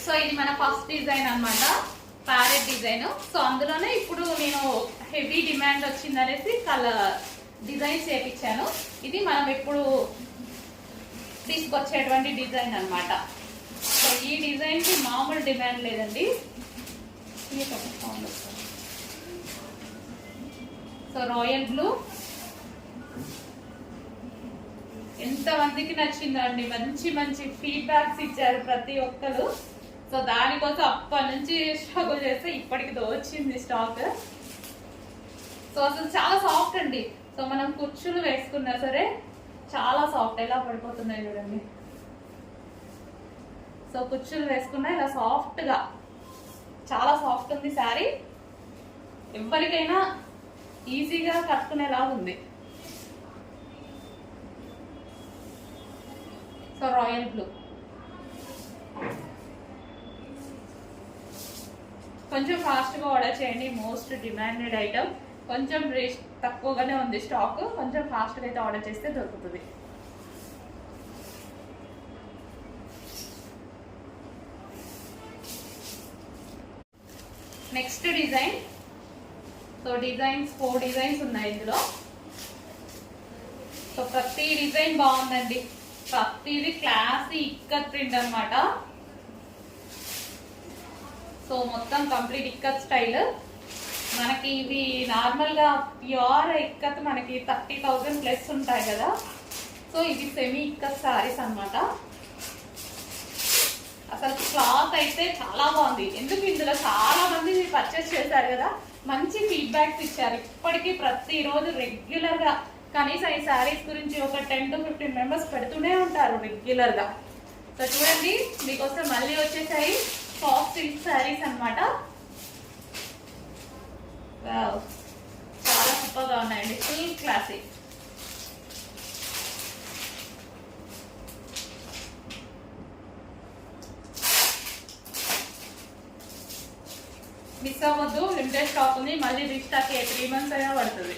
So ఇది మన first design అన్నమాట, ప్యారెట్ డిజైన్. సో అందులోనే ఇప్పుడు నేను హెవీ డిమాండ్ వచ్చింది అనేసి కలర్ డిజైన్ చేపించాను. ఇది మనం ఎప్పుడు తీసుకొచ్చేటువంటి డిజైన్ అన్నమాట. సో ఈ డిజైన్ కి మామూలు డిమాండ్ లేదండి. సో రాయల్ బ్లూ ఎంతమందికి నచ్చిందండి, మంచి మంచి ఫీడ్బ్యాక్స్ ఇచ్చారు ప్రతి ఒక్కరు. సో దానికోసం అప్పటి నుంచి స్ట్రగుల్ చేస్తే ఇప్పటికి వచ్చింది స్టాక్. సో అసలు చాలా సాఫ్ట్ అండి. సో మనం కుర్చీలు వేసుకున్నా సరే చాలా సాఫ్ట్, ఎలా పడిపోతున్నాయి చూడండి. సో కుర్చీలు వేసుకున్నా ఇలా సాఫ్ట్ గా చాలా సాఫ్ట్ ఉంది శారీ. ఎవరికైనా ఈజీగా కట్టుకునేలా ఉంది. సో రాయల్ బ్లూ కొంచెం ఫాస్ట్ గా ఆర్డర్ చేయండి, మోస్ట్ డిమాండెడ్ ఐటమ్. కొంచెం రేట్ తక్కువగానే ఉంది స్టాక్, కొంచెం ఫాస్ట్ గా అయితే ఆర్డర్ చేస్తే దొరుకుతుంది. Next design. So designs 4 designs ఉన్నాయి ఇందులో. సో ప్రతి డిజైన్ బాగుందండి, ప్రతిది క్లాసీ ఇక్కత్ ప్రింట్ అన్నమాట. సో మొత్తం కంప్లీట్ ఇక్కత్ స్టైల్. మనకి ఇవి నార్మల్ గా ప్యూర్ ఇక్కత్ మనకి 30,000 ప్లస్ ఉంటాయి కదా. సో ఇవి సెమీ ఇక్కత్ సారీస్ అన్నమాట. అసలు క్లాత్ అయితే చాలా బాగుంది. ఎందుకు ఇందులో చాలా మంది పర్చేస్ చేశారు కదా, మంచి ఫీడ్బ్యాక్స్ ఇచ్చారు. ఇప్పటికీ ప్రతిరోజు రెగ్యులర్ గా కనీసం ఈ శారీస్ గురించి ఒక 10 to 15 మెంబర్స్ పెడుతూనే ఉంటారు రెగ్యులర్ గా. సో చూడండి మీకోసం మళ్ళీ వచ్చేసాయి సాఫ్ట్ సిల్క్ శారీస్ అన్నమాట. చాలా సూపర్ గా ఉన్నాయండి, ఫుల్ క్లాసిక్. మిస్ అవ్వద్దు, లిమిటెడ్ స్టాక్ ఉంది. మళ్ళీ రీస్టాక్ 3 months అయినా పడుతుంది.